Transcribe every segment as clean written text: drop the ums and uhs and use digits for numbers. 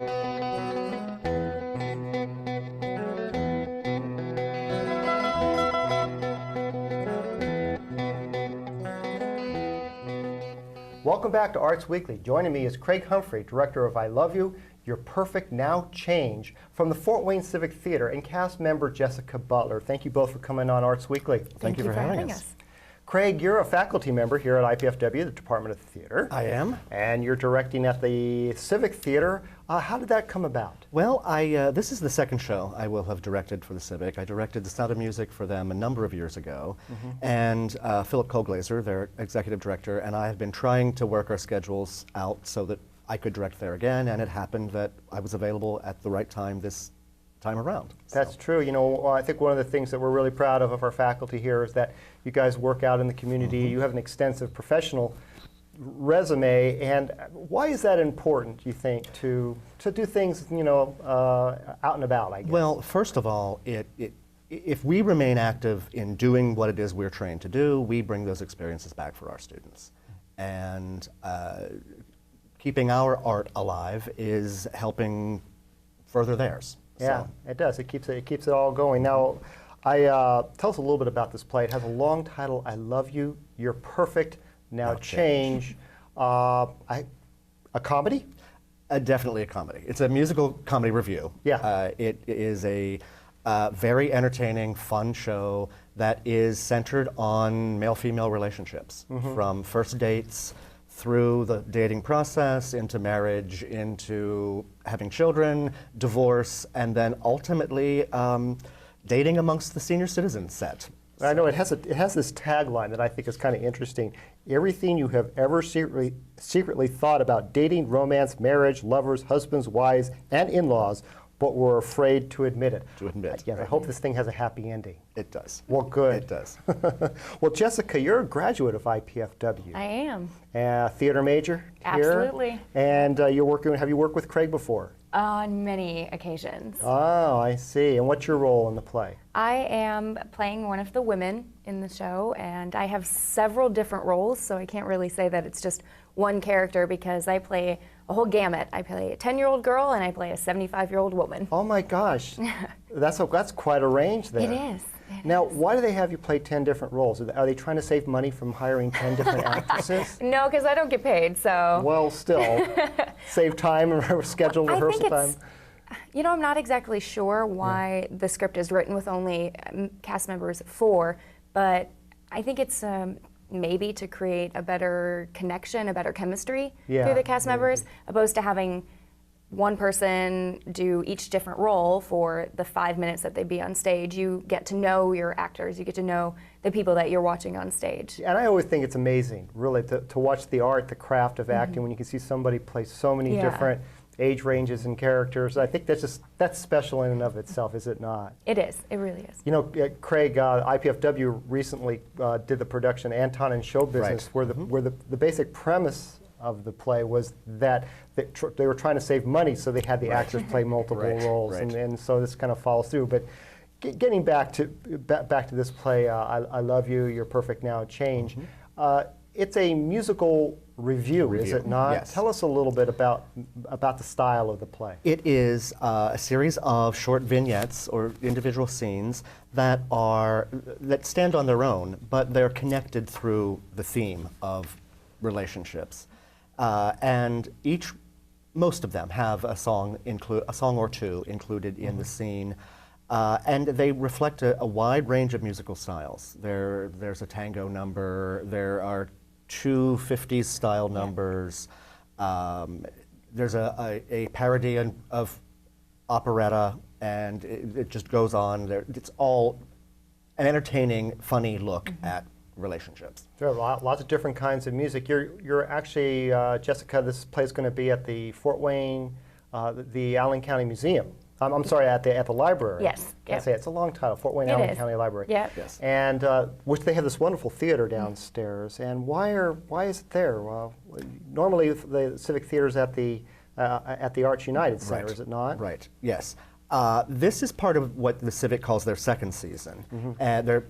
Welcome back to Arts Weekly. Joining me is Craig Humphrey, director of I Love You, You're Perfect Now Change, from the Fort Wayne Civic Theater, and cast member Jessica Butler. Thank you both for coming on Arts Weekly. Thank you for having us. Craig, you're a faculty member here at IPFW, the Department of Theater. I am. And you're directing at the Civic Theater. How did that come about? Well, this is the second show I will have directed for the Civic. I directed The Sound of Music for them a number of years ago. And Philip Koglaser, their executive director, and I have been trying to work our schedules out so that I could direct there again, and it happened that I was available at the right time this time around. That's true. You know, I think one of the things that we're really proud of our faculty here is that you guys work out in the community. You have an extensive professional resume, and why is that important, you think, to do things, you know, out and about, I guess? Well, first of all, if we remain active in doing what it is we're trained to do, we bring those experiences back for our students. And keeping our art alive is helping further theirs. Yeah, so. It does. It keeps it all going. Now, tell us a little bit about this play. It has a long title, I Love You, You're Perfect, Now Change. A comedy? Definitely a comedy. It's a musical comedy review. Yeah. It is a very entertaining, fun show that is centered on male-female relationships, from first dates through the dating process, into marriage, into having children, divorce, and then ultimately dating amongst the senior citizen set. I know it has this tagline that I think is kind of interesting. Everything you have ever secretly thought about dating, romance, marriage, lovers, husbands, wives, and in-laws, but were afraid to admit it. Yes, I hope this thing has a happy ending. It does. Well, good. It does. Well, Jessica, you're a graduate of IPFW. I am. Theater major here. Absolutely. And have you worked with Craig before? On many occasions. Oh, I see. And what's your role in the play? I am playing one of the women in the show, and I have several different roles, so I can't really say that it's just one character because I play a whole gamut. I play a 10-year-old girl and I play a 75-year-old woman. Oh my gosh. That's quite a range there. It is. Now, why do they have you play 10 different roles? Are they trying to save money from hiring 10 different actresses? No, because I don't get paid, so. Well, still, save time and schedule rehearsal time. You know, I'm not exactly sure why the script is written with only cast members of 4, but I think it's maybe to create a better connection, a better chemistry through the cast members, opposed to having one person do each different role for the 5 minutes that they be on stage. You get to know your actors, you get to know the people that you're watching on stage. And I always think it's amazing, really, to watch the art, the craft of acting, when you can see somebody play so many different age ranges and characters. I think that's special in and of itself, is it not? It is. It really is. You know, Craig, IPFW recently did the production Anton and Show Business, where the basic premise of the play was that they were trying to save money, so they had the actors play multiple roles, and so this kind of follows through. But getting back to this play, I Love You, You're Perfect Now Change. It's a musical review, is it not? Yes. Tell us a little bit about the style of the play. It is a series of short vignettes or individual scenes that stand on their own, but they're connected through the theme of relationships. And most of them have a song or two included in the scene. And they reflect a wide range of musical styles. There's a tango number, there are 2 50s style numbers, there's a parody of operetta, and it just goes on. It's all an entertaining, funny look at relationships. There are lots of different kinds of music. You're actually, Jessica, this play is going to be at the Fort Wayne, the Allen County Museum. I'm sorry, at the library. Yes. Can't say it. It's a long title, Fort Wayne Allen County Library. Yep. Yes. And which they have this wonderful theater downstairs. And why is it there? Well, normally the Civic Theater's at the Arts United Center, is it not? Right. Yes. This is part of what the Civic calls their second season, and they're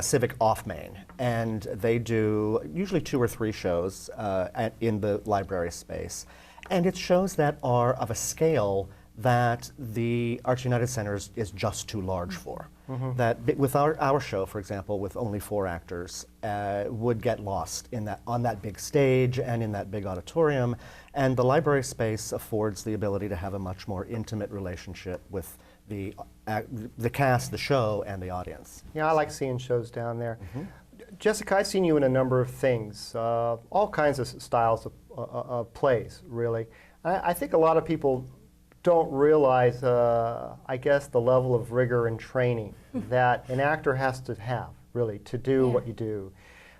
Civic Off Main, and they do usually 2 or 3 shows in the library space. And it's shows that are of a scale that the Arts United Center is just too large for. That with our show, for example, with only 4 actors, would get lost in on that big stage and in that big auditorium. And the library space affords the ability to have a much more intimate relationship with the cast, the show, and the audience. Yeah, I like seeing shows down there. Jessica, I've seen you in a number of things, all kinds of styles of plays, really. I think a lot of people don't realize, I guess, the level of rigor and training that an actor has to have, really, to do what you do.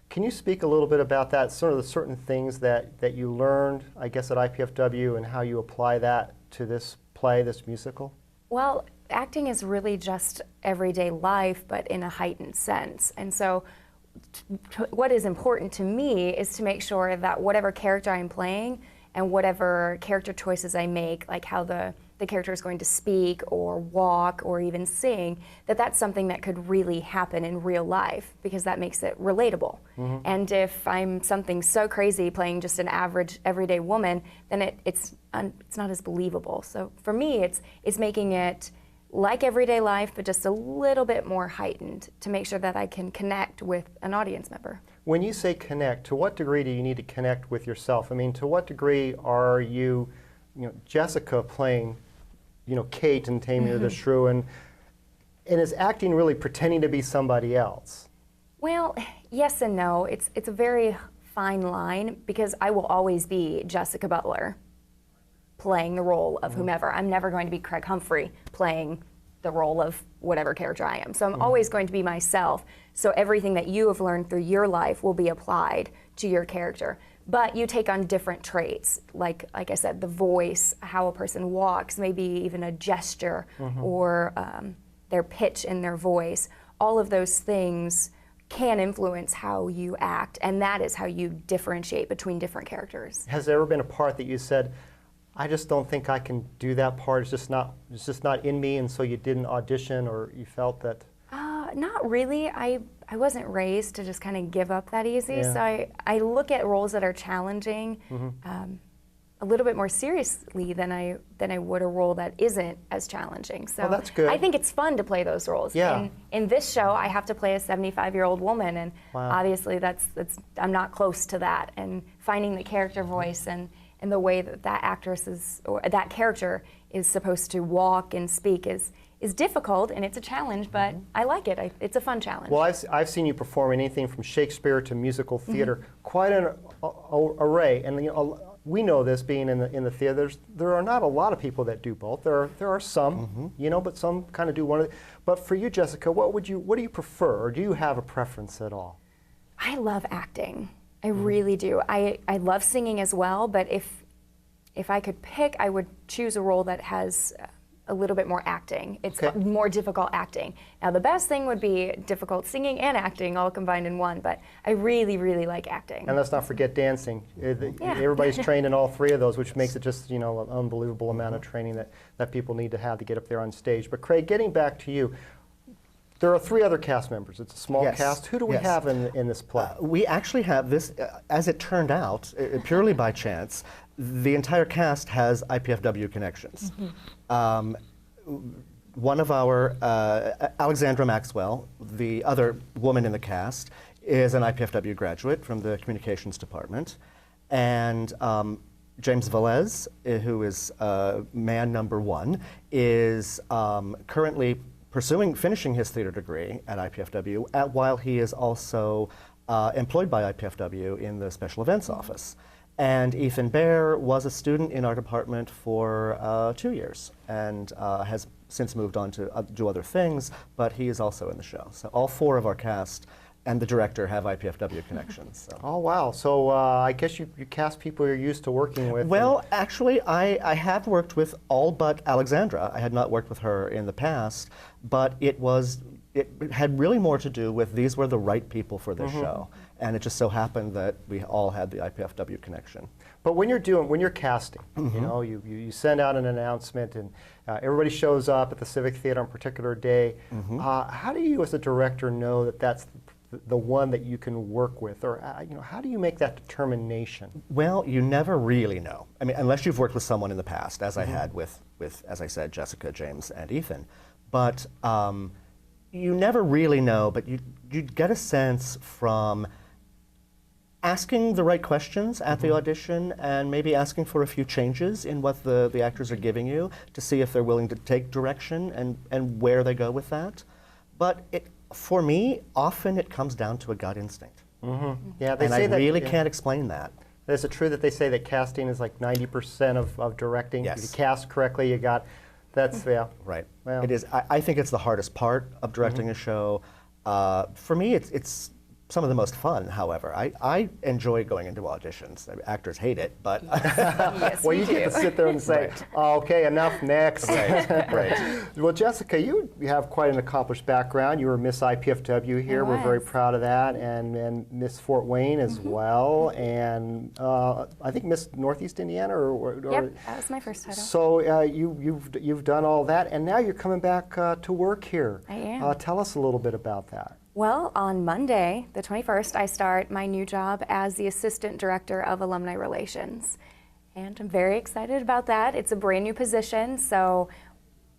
Can you speak a little bit about that, sort of the certain things that you learned, I guess, at IPFW, and how you apply that to this play, this musical? Well, acting is really just everyday life, but in a heightened sense. And so what is important to me is to make sure that whatever character I'm playing and whatever character choices I make, like how the character is going to speak or walk or even sing, that's something that could really happen in real life, because that makes it relatable. And if I'm something so crazy playing just an average everyday woman, then it's not as believable. So for me, it's making it like everyday life, but just a little bit more heightened to make sure that I can connect with an audience member. When you say connect, to what degree do you need to connect with yourself? I mean, to what degree are you, Jessica playing, Kate and Taming the Shrew, and is acting really pretending to be somebody else? Well, yes and no. It's a very fine line, because I will always be Jessica Butler playing the role of whomever. I'm never going to be Craig Humphrey playing the role of whatever character I am. So I'm always going to be myself. So everything that you have learned through your life will be applied to your character. But you take on different traits, like I said, the voice, how a person walks, maybe even a gesture, or their pitch in their voice. All of those things can influence how you act, and that is how you differentiate between different characters. Has there ever been a part that you said, I just don't think I can do that part, it's just not in me, and so you didn't audition, or you felt that? Not really. I wasn't raised to just kind of give up that easy, so I look at roles that are challenging a little bit more seriously than I would a role that isn't as challenging. So well, that's good. I think it's fun to play those roles. Yeah. In this show, I have to play a 75-year-old woman, and obviously that's I'm not close to that. And finding the character voice and the way that actress is, or that character is supposed to walk and speak is difficult, and it's a challenge, but I like it. It's a fun challenge. Well, I've seen you perform anything from Shakespeare to musical theater, quite an array. And we know this, being in the theaters, there are not a lot of people that do both. There are some, but some kind of do one of the. But for you, Jessica, what do you prefer, or do you have a preference at all? I love acting. I really do. I love singing as well, but if I could pick, I would choose a role that has a little bit more acting. It's more difficult acting. Now, the best thing would be difficult singing and acting all combined in one, but I really, really like acting. And let's not forget dancing. Everybody's trained in all 3 of those, which makes it just, an unbelievable amount of training that people need to have to get up there on stage. But Craig, getting back to you, there are 3 other cast members. It's a small cast. Who do we have in this play? We actually have this, as it turned out, purely by chance, the entire cast has IPFW connections. One of our, Alexandra Maxwell, the other woman in the cast, is an IPFW graduate from the communications department. And James Velez, who is man number 1, is currently finishing his theater degree at IPFW, while he is also employed by IPFW in the special events office. And Ethan Baer was a student in our department for 2 years, and has since moved on to do other things, but he is also in the show. So all 4 of our cast and the director have IPFW connections. So. Oh, wow. So I guess you cast people you're used to working with. Well, actually, I have worked with all but Alexandra. I had not worked with her in the past, but it had really more to do with these were the right people for this show. And it just so happened that we all had the IPFW connection. But when you're casting, you send out an announcement, and everybody shows up at the Civic Theater on a particular day. How do you, as a director, know that that's the one that you can work with? Or how do you make that determination? Well, you never really know. I mean, unless you've worked with someone in the past, as I had with, as I said, Jessica, James, and Ethan. But you never really know, but you get a sense from asking the right questions at the audition and maybe asking for a few changes in what the actors are giving you to see if they're willing to take direction and where they go with that. But for me, often it comes down to a gut instinct. Yeah, they And say I that, really can't explain that. Is it true that they say that casting is like 90% of directing? Yes. If you cast correctly, you got, that's, yeah. Right. Well. It is. I think it's the hardest part of directing a show. For me, it's some of the most fun, however. I enjoy going into auditions. I mean, actors hate it, but Yes, Well, we you get to do. sit there and say, oh, okay, enough, next. right. Well, Jessica, you have quite an accomplished background. You were Miss IPFW here. We're very was. proud of that. And Miss Fort Wayne as well. And I think Miss Northeast Indiana? Yep, that was my first title. So you've done all that, and now you're coming back to work here. I am. Tell us a little bit about that. Well, on Monday, the 21st, I start my new job as the Assistant Director of Alumni Relations. And I'm very excited about that. It's a brand new position, so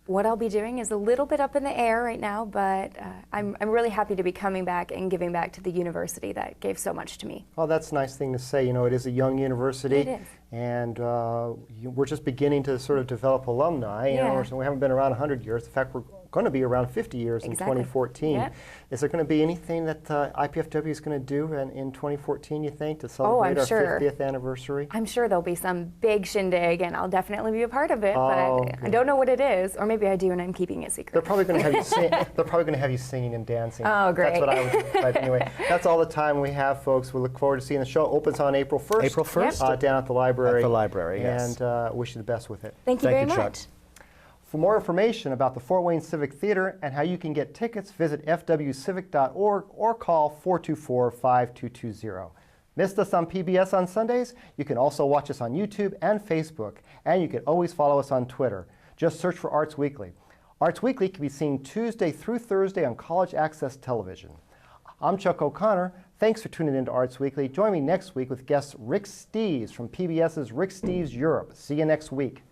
what I'll be doing is a little bit up in the air right now, but I'm really happy to be coming back and giving back to the university that gave so much to me. Oh, that's a nice thing to say. You know, it is a young university. It is. And we're just beginning to sort of develop alumni. You know, Yeah. so we haven't been around 100 years. In fact, we're going to be around 50 years in Exactly. 2014. Yep. Is there going to be anything that IPFW is going to do in 2014, you think, to Oh, celebrate I'm our sure. 50th anniversary? I'm sure there'll be some big shindig, and I'll definitely be a part of it, Oh, but I good. don't know what it is, or maybe I do and I'm keeping it secret. They're probably going to have you sing. They're probably going to have you singing and dancing. Oh, That's great. what I would. But anyway, that's all the time we have, folks. We look forward to seeing the show. Opens on April 1st. April 1st? Down at the library. At the library, yes. And wish you the best with it. Thank you Thank very you, Chuck. much. For more information about the Fort Wayne Civic Theater and how you can get tickets, visit fwcivic.org or call 424-5220. Missed us on PBS on Sundays? You can also watch us on YouTube and Facebook, and you can always follow us on Twitter. Just search for Arts Weekly. Arts Weekly can be seen Tuesday through Thursday on College Access Television. I'm Chuck O'Connor. Thanks for tuning in to Arts Weekly. Join me next week with guest Rick Steves from PBS's Rick Steves Europe. See you next week.